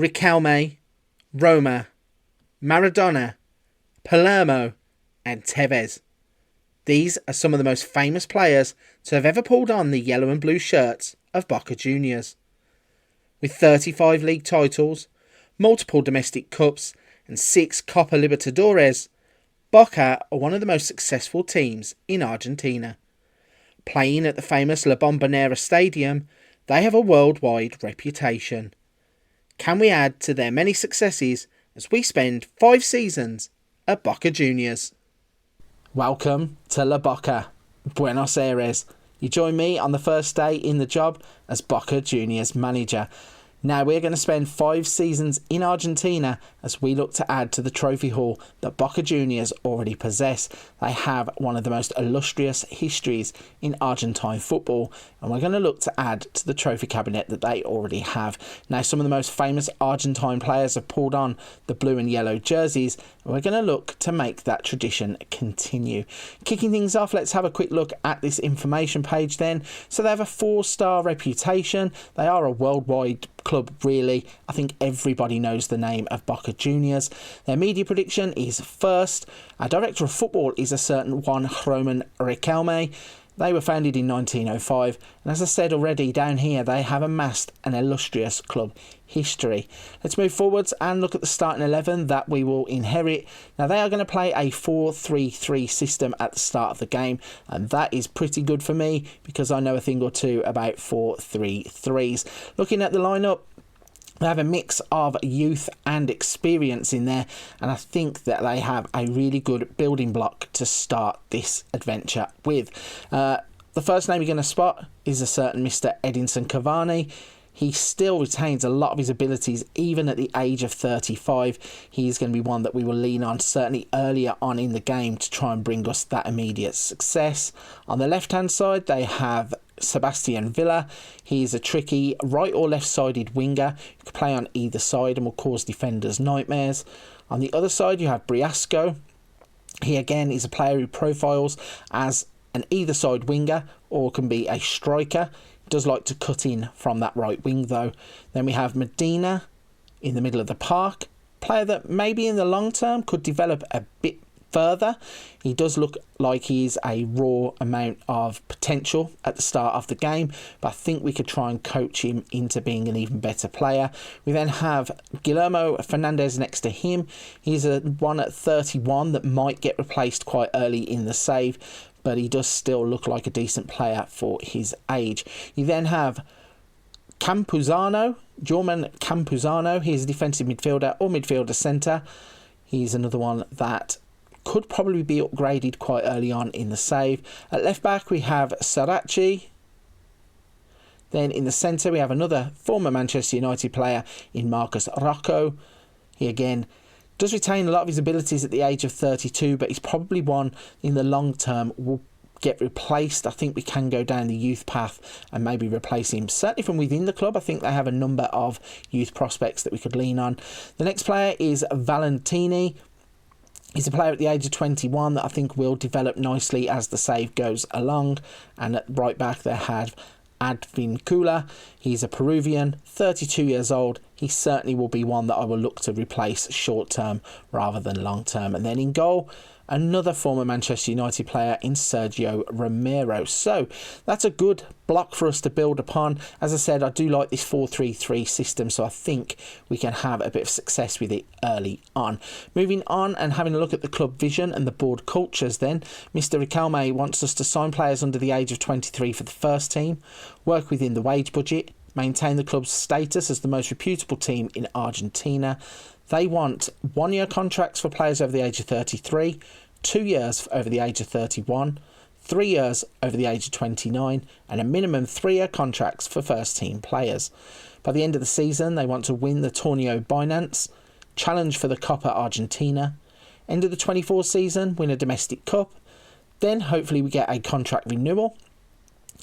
Riquelme, Roma, Maradona, Palermo and Tevez. These are some of the most famous players to have ever pulled on the yellow and blue shirts of Boca Juniors. With 35 league titles, multiple domestic cups and 6 Copa Libertadores, Boca are one of the most successful teams in Argentina. Playing at the famous La Bombanera stadium, they have a worldwide reputation. Can we add to their many successes as we spend 5 seasons at Boca Juniors? Welcome to La Boca, Buenos Aires. You join me on the first day in the job as Boca Juniors manager. Now we're going to spend 5 seasons in Argentina as we look to add to the trophy haul that Boca Juniors already possess. They have one of the most illustrious histories in Argentine football, and we're going to look to add to the trophy cabinet that they already have. Now, some of the most famous Argentine players have pulled on the blue and yellow jerseys, and we're going to look to make that tradition continue. Kicking things off, let's have a quick look at this information page then. So they have a 4-star reputation. They are a worldwide club, really. I think everybody knows the name of Boca Juniors. Their media prediction is first. Our director of football is a certain Juan Roman Riquelme. They were founded in 1905, and as I said already, down here they have amassed an illustrious club history. Let's move forwards and look at the starting 11 that we will inherit. Now, they are going to play a 4-3-3 system at the start of the game, and that is pretty good for me because I know a thing or two about 4-3-3s. Looking at the lineup, they have a mix of youth and experience in there, and I think that they have a really good building block to start this adventure with. The first name you're going to spot is a certain Mr. Edinson Cavani. He still retains a lot of his abilities even at the age of 35. He's going to be one that we will lean on certainly earlier on in the game to try and bring us that immediate success. On the left-hand side, they have Sebastian Villa. He's a tricky right or left-sided winger who can play on either side and will cause defenders nightmares. On the other side, you have Briasco. He again is a player who profiles as an either side winger or can be a striker. Does like to cut in from that right wing though. Then we have Medina in the middle of the park, player that maybe in the long term could develop a bit further. He does look like he's a raw amount of potential at the start of the game, but I think we could try and coach him into being an even better player. We then have Guillermo Fernandez next to him. He's a one at 31 that might get replaced quite early in the save, but he does still look like a decent player for his age. You then have Campuzano, Jorman Campuzano. He's a defensive midfielder or midfielder centre. He's another one that could probably be upgraded quite early on in the save. At left back, we have Sarachi. Then in the centre, we have another former Manchester United player in Marcus Rocco. He again does retain a lot of his abilities at the age of 32, but he's probably one in the long term will get replaced. I think we can go down the youth path and maybe replace him. Certainly from within the club, I think they have a number of youth prospects that we could lean on. The next player is Valentini. He's a player at the age of 21 that I think will develop nicely as the save goes along. And at right back, they have Advincula. He's a Peruvian, 32 years old. He certainly will be one that I will look to replace short term rather than long term. And then in goal, another former Manchester United player in Sergio Romero. So that's a good block for us to build upon. As I said, I do like this 4-3-3 system, so I think we can have a bit of success with it early on. Moving on and having a look at the club vision and the board cultures then, Mr. Riquelme wants us to sign players under the age of 23 for the first team, work within the wage budget, maintain the club's status as the most reputable team in Argentina. They want 1-year contracts for players over the age of 33, 2 years over the age of 31, 3 years over the age of 29, and a minimum 3-year contracts for first team players. By the end of the season, they want to win the Torneo Binance, challenge for the Copa Argentina, end of the 24 season, win a domestic cup, then hopefully we get a contract renewal,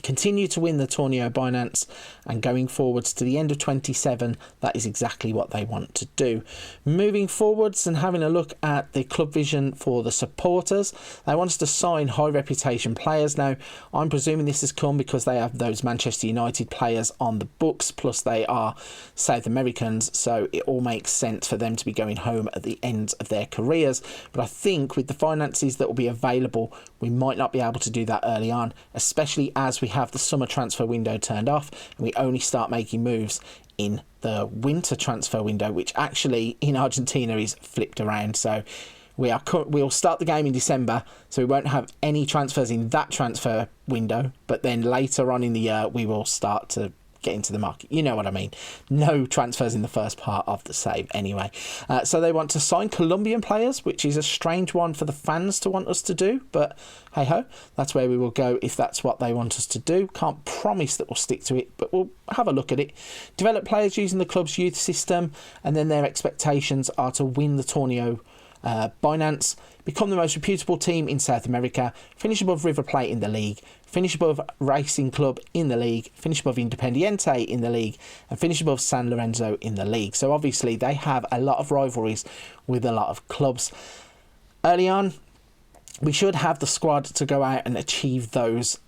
continue to win the Torneo Binance, and going forwards to the end of 27, that is exactly what they want to do. Moving forwards and having a look at the club vision for the supporters, they want us to sign high reputation players. Now, I'm presuming this has come because they have those Manchester United players on the books, plus they are South Americans, so it all makes sense for them to be going home at the end of their careers. But I think with the finances that will be available, we might not be able to do that early on, especially as we have the summer transfer window turned off and we only start making moves in the winter transfer window, which actually in Argentina is flipped around. So we'll start the game in December, so we won't have any transfers in that transfer window, but then later on in the year we will start to get into the market. You know what I mean. No transfers in the first part of the save anyway. So they want to sign Colombian players, which is a strange one for the fans to want us to do, but hey ho, that's where we will go if that's what they want us to do. Can't promise that we'll stick to it, but we'll have a look at it. Develop players using the club's youth system, and then their expectations are to win the Torneo Binance, become the most reputable team in South America, finish above River Plate in the league, finish above Racing Club in the league, finish above Independiente in the league, and finish above San Lorenzo in the league. So obviously they have a lot of rivalries with a lot of clubs. Early on, we should have the squad to go out and achieve those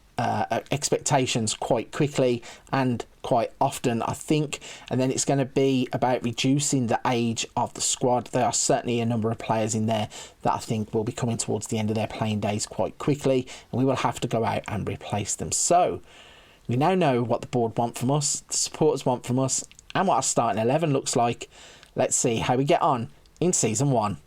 expectations quite quickly and quite often, I think. And then it's going to be about reducing the age of the squad. There are certainly a number of players in there that I think will be coming towards the end of their playing days quite quickly, and we will have to go out and replace them. So we now know what the board want from us, the supporters want from us, and what our starting 11 looks like. Let's see how we get on in season 1.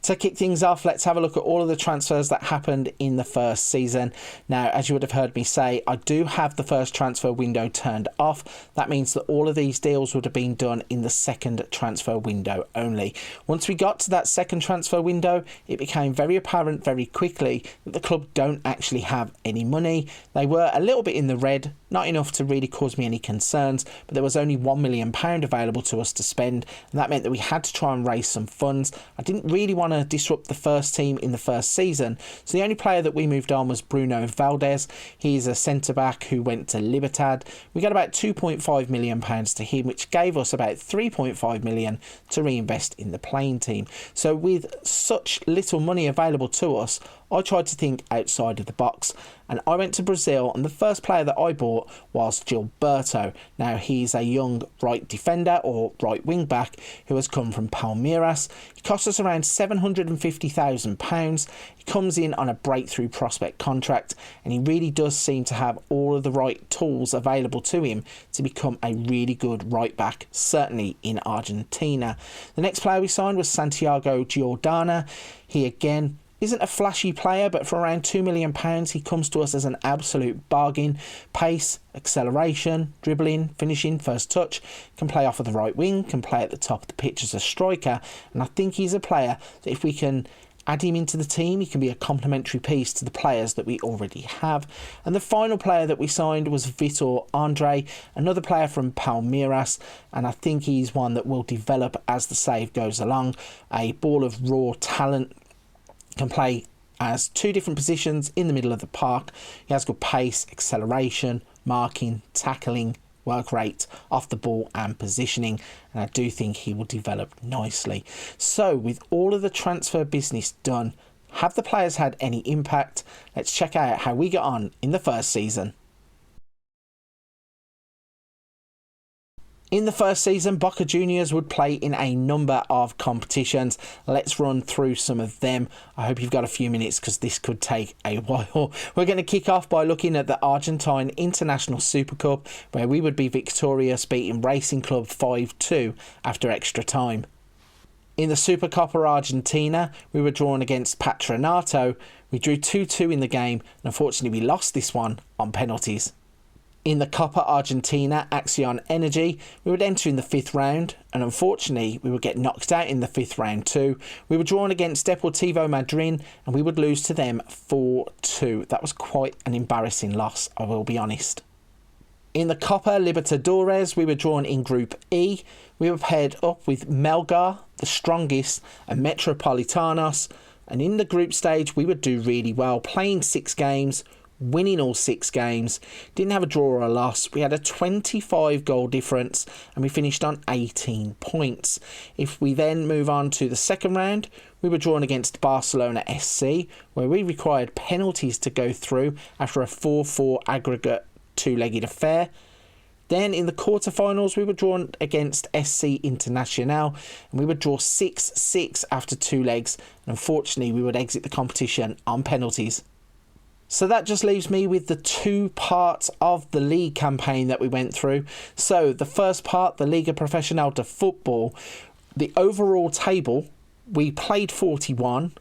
To kick things off, let's have a look at all of the transfers that happened in the first season. Now, as you would have heard me say, I do have the first transfer window turned off. That means that all of these deals would have been done in the second transfer window only. Once we got to that second transfer window, it became very apparent very quickly that the club don't actually have any money. They were a little bit in the red, not enough to really cause me any concerns, but there was only £1 million available to us to spend, and that meant that we had to try and raise some funds. I didn't really want to disrupt the first team in the first season, so the only player that we moved on was Bruno Valdez. He's a centre-back who went to Libertad. We got about £2.5 million to him, which gave us about £3.5 million to reinvest in the playing team. So with such little money available to us, I tried to think outside of the box, and I went to Brazil, and the first player that I bought was Gilberto. Now, he's a young right defender or right wing back who has come from Palmeiras. He cost us around £750,000. He comes in on a breakthrough prospect contract, and he really does seem to have all of the right tools available to him to become a really good right back, certainly in Argentina. The next player we signed was Santiago Giordana. He again isn't a flashy player, but for around £2 million, he comes to us as an absolute bargain. Pace, acceleration, dribbling, finishing, first touch, can play off of the right wing, can play at the top of the pitch as a striker, and I think he's a player that if we can add him into the team, he can be a complementary piece to the players that we already have. And the final player that we signed was Vitor Andre, another player from Palmeiras, and I think he's one that will develop as the save goes along. A ball of raw talent, can play as two different positions in the middle of the park. He has good pace, acceleration, marking, tackling, work rate, off the ball and positioning, and I do think he will develop nicely. So with all of the transfer business done, have the players had any impact? Let's check out how we got on in the first season. In the first season, Boca Juniors would play in a number of competitions. Let's run through some of them. I hope you've got a few minutes because this could take a while. We're going to kick off by looking at the Argentine International Super Cup, where we would be victorious, beating Racing Club 5-2 after extra time. In the Supercopa Argentina, we were drawn against Patronato. We drew 2-2 in the game, and unfortunately we lost this one on penalties. In the Copa Argentina Axion Energy, we would enter in the 5th round, and unfortunately we would get knocked out in the 5th round too. We were drawn against Deportivo Madryn, and we would lose to them 4-2. That was quite an embarrassing loss, I will be honest. In the Copa Libertadores, we were drawn in Group E. We were paired up with Melgar, the strongest, and Metropolitanos, and in the group stage we would do really well, playing 6 games, winning all 6 games, didn't have a draw or a loss. We had a 25 goal difference and we finished on 18 points. If we then move on to the second round, we were drawn against Barcelona SC, where we required penalties to go through after a 4-4 aggregate 2-legged affair. Then in the quarterfinals, we were drawn against SC Internacional and we would draw 6-6 after 2 legs. And unfortunately, we would exit the competition on penalties. So that just leaves me with the 2 parts of the league campaign that we went through. So the first part, the Liga Professional de Football, the overall table, we played 41,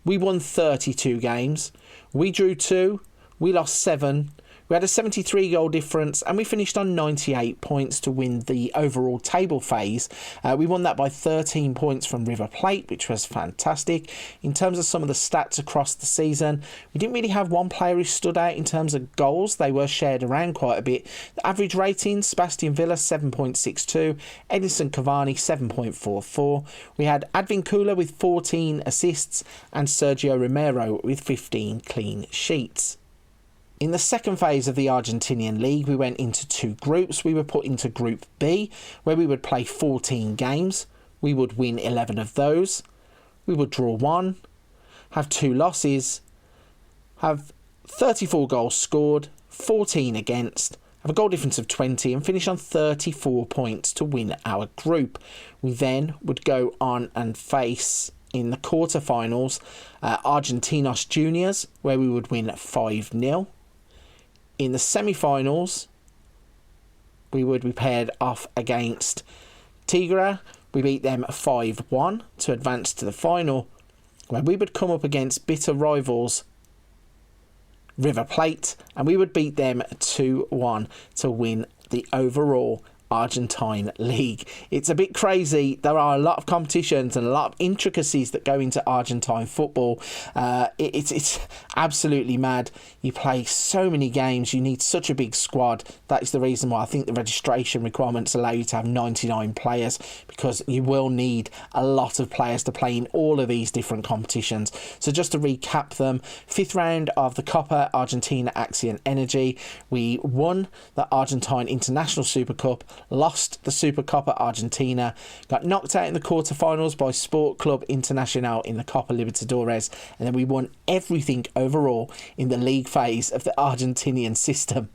we won 32 games, we drew 2, we lost 7, we had a 73 goal difference and we finished on 98 points to win the overall table phase. We won that by 13 points from River Plate, which was fantastic. In terms of some of the stats across the season, we didn't really have one player who stood out in terms of goals. They were shared around quite a bit. The average rating, Sebastian Villa 7.62, Edinson Cavani 7.44. We had Advincula with 14 assists and Sergio Romero with 15 clean sheets. In the second phase of the Argentinian League, we went into 2 groups. We were put into Group B, where we would play 14 games. We would win 11 of those. We would draw 1, have 2 losses, have 34 goals scored, 14 against, have a goal difference of 20 and finish on 34 points to win our group. We then would go on and face, in the quarterfinals, Argentinos Juniors, where we would win 5-0. In the semi-finals, we would be paired off against Tigre. We beat them 5-1 to advance to the final, where we would come up against bitter rivals River Plate, and we would beat them 2-1 to win the overall Argentine League. It's a bit crazy. There are a lot of competitions and a lot of intricacies that go into Argentine football. It's absolutely mad. You play so many games. You need such a big squad. That is the reason why I think the registration requirements allow you to have 99 players, because you will need a lot of players to play in all of these different competitions. So just to recap them, 5th round of the Copa Argentina Axion Energy. We won the Argentine International Super Cup, lost the Supercopa Argentina, got knocked out in the quarterfinals by Sport Club Internacional in the Copa Libertadores, and then we won everything overall in the league phase of the Argentinian system.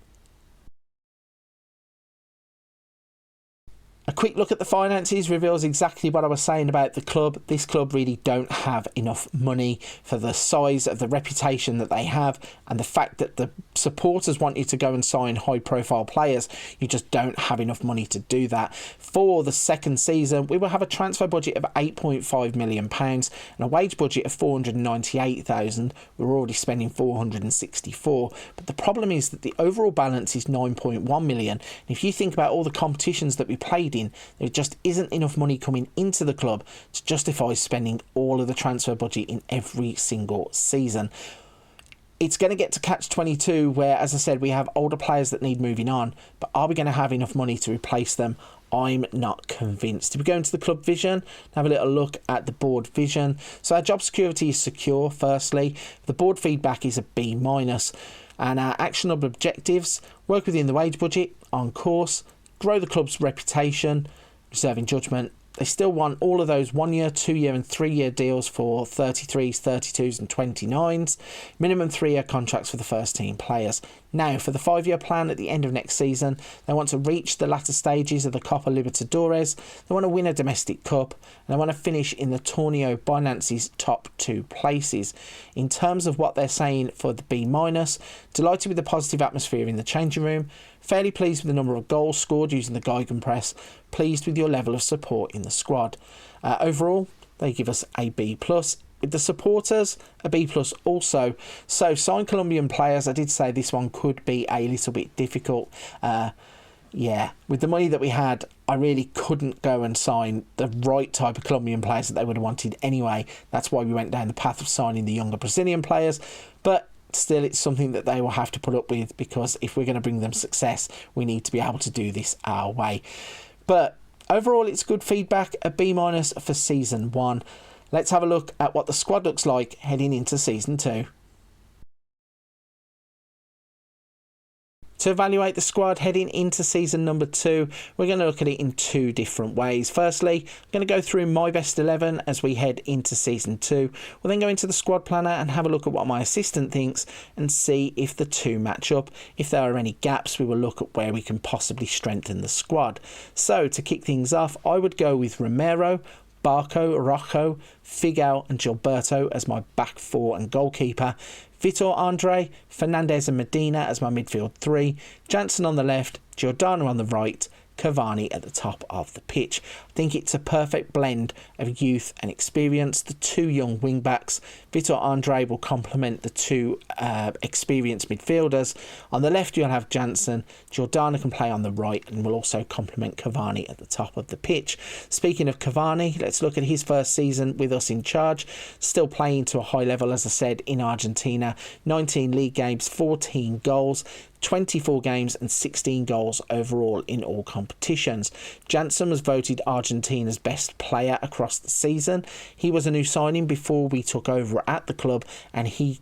A quick look at the finances reveals exactly what I was saying about the club. This club really don't have enough money for the size of the reputation that they have, and the fact that the supporters want you to go and sign high profile players. You just don't have enough money to do that. For the second season, we will have a transfer budget of £8.5 million and a wage budget of £498,000. We're already spending £464,000, but the problem is that the overall balance is £9.1 million. And if you think about all the competitions that we played in, there just isn't enough money coming into the club to justify spending all of the transfer budget in every single season. It's going to get to catch-22 where, as I said, we have older players that need moving on, but are we going to have enough money to replace them? I'm not convinced. If we go into the club vision, have a little look at the board vision. So our job security is secure, firstly. The board feedback is a B-, and our actionable objectives: work within the wage budget, on course, grow the club's reputation, reserving judgment. They still want all of those 1-year, 2-year and 3-year deals for 33s, 32s and 29s. Minimum 3-year contracts for the first team players. Now, for the 5-year plan at the end of next season, they want to reach the latter stages of the Copa Libertadores. They want to win a domestic cup, and they want to finish in the Torneo Binance's top 2 places. In terms of what they're saying for the B-, delighted with the positive atmosphere in the changing room, fairly pleased with the number of goals scored using the Gegenpress, pleased with your level of support in the squad. Overall, they give us a B+. With the supporters, a B+ also. So, signed Colombian players, I did say this one could be a little bit difficult. With the money that we had, I really couldn't go and sign the right type of Colombian players that they would have wanted anyway. That's why we went down the path of signing the younger Brazilian players. But still, it's something that they will have to put up with, because if we're going to bring them success, we need to be able to do this our way. But overall, it's good feedback, a B- for season 1. Let's have a look at what the squad looks like heading into season 2. To evaluate the squad heading into season number 2, we're going to look at it in 2 different ways. Firstly, I'm going to go through my best 11 as we head into season 2. We'll then go into the squad planner and have a look at what my assistant thinks and see if the 2 match up. If there are any gaps, we will look at where we can possibly strengthen the squad. So to kick things off, I would go with Romero, Barco, Rojo, Figao and Gilberto as my back 4 and goalkeeper. Vitor Andre, Fernandez and Medina as my midfield 3. Jansen on the left, Giordano on the right, Cavani at the top of the pitch. I think it's a perfect blend of youth and experience. The 2 young wing backs, Vitor Andre will complement the 2 experienced midfielders. On the left you'll have Jansen. Giordano can play on the right and will also complement Cavani at the top of the pitch. Speaking of Cavani, let's look at his first season with us in charge. Still playing to a high level, as I said, in Argentina. 19 league games, 14 goals. 24 games and 16 goals overall in all competitions. Jansen was voted Argentina's best player across the season. He was a new signing before we took over at the club, and he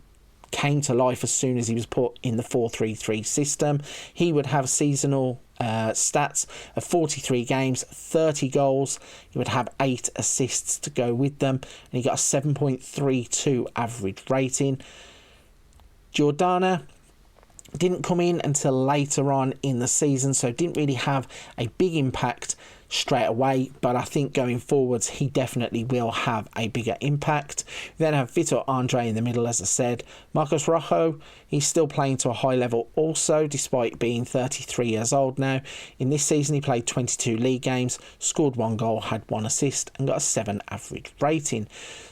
came to life as soon as he was put in the 4-3-3 system. He would have seasonal stats of 43 games, 30 goals. He would have 8 assists to go with them, and he got a 7.32 average rating. Giordano didn't come in until later on in the season, so didn't really have a big impact straight away, but I think going forwards he definitely will have a bigger impact. We then have Vitor Andre in the middle, as I said. Marcos Rojo, he's still playing to a high level also, despite being 33 years old now. In this season he played 22 league games, scored 1 goal, had 1 assist and got a 7 average rating.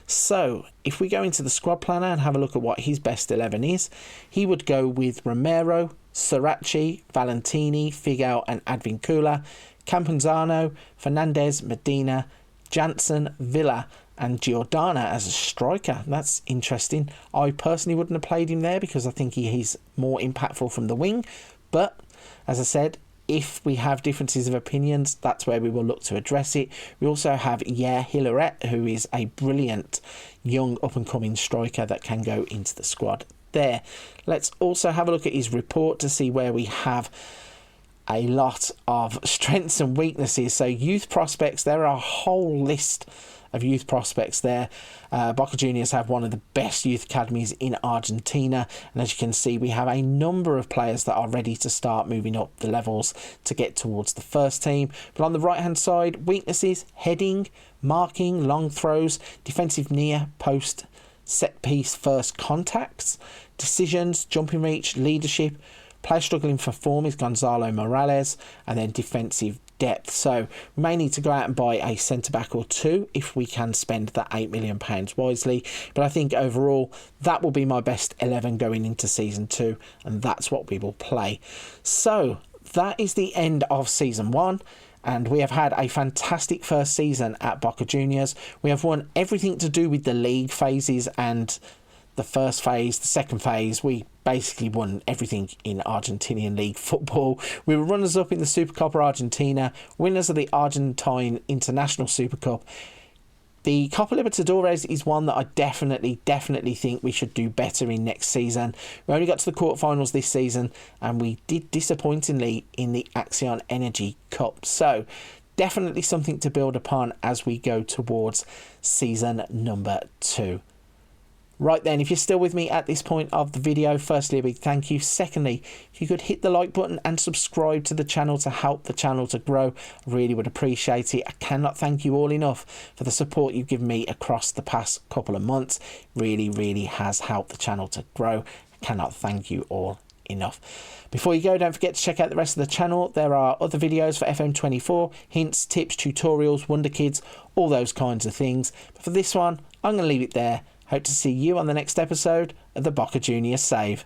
So if we go into the squad planner and have a look at what his best 11 is, he would go with Romero, Sirachi, Valentini, Figao and Advincula, Campuzano, Fernandez, Medina, Jansen, Villa and Giordano as a striker. That's interesting. I personally wouldn't have played him there because I think he's more impactful from the wing. But as I said, if we have differences of opinions, that's where we will look to address it. We also have Hilaret, who is a brilliant young up-and-coming striker that can go into the squad there. Let's also have a look at his report to see where we have a lot of strengths and weaknesses. So youth prospects, there are a whole list of youth prospects there. Boca Juniors have one of the best youth academies in Argentina, and as you can see we have a number of players that are ready to start moving up the levels to get towards the first team. But on the right hand side, weaknesses: heading, marking, long throws, defensive near post, set piece first contacts, decisions, jumping reach, leadership. Player struggling for form is Gonzalo Morales, and then defensive depth. So we may need to go out and buy a centre-back or 2 if we can spend that £8 million wisely. But I think overall that will be my best 11 going into season 2, and that's what we will play. So that is the end of season 1. And we have had a fantastic first season at Boca Juniors. We have won everything to do with the league phases and the first phase, the second phase. We basically won everything in Argentinian league football. We were runners-up in the Supercopa Argentina, winners of the Argentine International Super Cup. The Copa Libertadores is one that I definitely think we should do better in next season. We only got to the quarterfinals this season, and we did disappointingly in the Axion Energy Cup. So definitely something to build upon as we go towards season number 2. Right then, if you're still with me at this point of the video, firstly a big thank you. Secondly, if you could hit the like button and subscribe to the channel to help the channel to grow, I really would appreciate it. I cannot thank you all enough for the support you've given me across the past couple of months. Really has helped the channel to grow. I cannot thank you all enough. Before you go, don't forget to check out the rest of the channel. There are other videos for FM24, hints, tips, tutorials, Wonder Kids, all those kinds of things. But for this one, I'm going to leave it there. Hope to see you on the next episode of the Boca Juniors Save.